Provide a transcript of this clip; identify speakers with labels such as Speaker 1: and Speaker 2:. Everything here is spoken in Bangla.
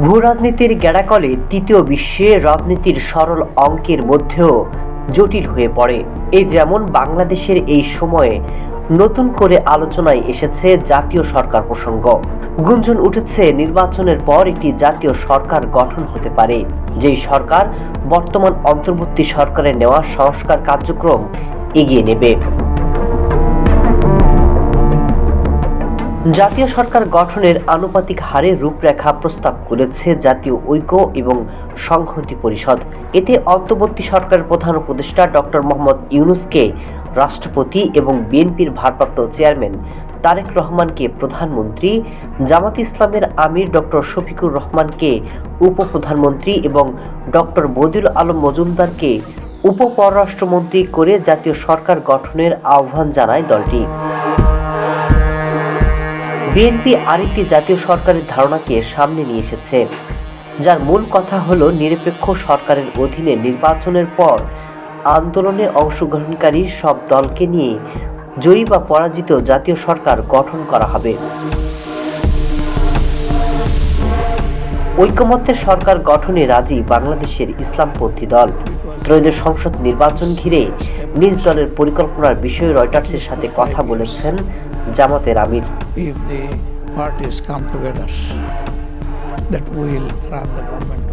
Speaker 1: ভূ রাজনীতির গ্যাড়াকলে তৃতীয় বিশ্বে রাজনীতির সরল অঙ্কের মধ্যেও জটিল হয়ে পড়ে। এই যেমন বাংলাদেশের এই সময়ে নতুন করে আলোচনায় এসেছে জাতীয় সরকার প্রসঙ্গ। গুঞ্জন উঠেছে নির্বাচনের পর একটি জাতীয় সরকার গঠন হতে পারে, যেই সরকার বর্তমান অন্তর্বর্তী সরকারের নেওয়া সংস্কার কার্যক্রম এগিয়ে নেবে। জাতীয় সরকার গঠনের আনুপাতিক হারে রূপরেখা প্রস্তাব করেছে জাতীয় ঐক্য এবং সংহতি পরিষদ। এতে অন্তর্বর্তী সরকারের প্রধান উপদেষ্টা ডক্টর মোহাম্মদ ইউনূসকে রাষ্ট্রপতি এবং বিএনপির ভারপ্রাপ্ত চেয়ারম্যান তারেক রহমানকে প্রধানমন্ত্রী, জামাত ইসলামের আমির ডক্টর শফিকুর রহমানকে উপপ্রধানমন্ত্রী এবং ডক্টর বদিউল আলম মজুমদারকে উপপররাষ্ট্রমন্ত্রী করে জাতীয় সরকার গঠনের আহ্বান জানায় দলটি। বিএনপি আরেকটি জাতীয় সরকারের ধারণাকে সামনে নিয়ে এসেছে, যার মূল কথা হলো নিরপেক্ষ সরকারের অধীনে নির্বাচনের পর আন্দোলনে অংশগ্রহণকারী সব দলকে নিয়ে জয়ী বা পরাজিত জাতীয় সরকার গঠন করা হবে। ঐকমত্যের সরকার গঠনে রাজি বাংলাদেশের ইসলামপন্থী দল। ত্রয়োদশ সংসদ নির্বাচন ঘিরে নিজ দলের পরিকল্পনার বিষয়ে রয়টার্সের সাথে কথা বলেছেন জামাতের আমির।
Speaker 2: If the parties come together, that will run the government.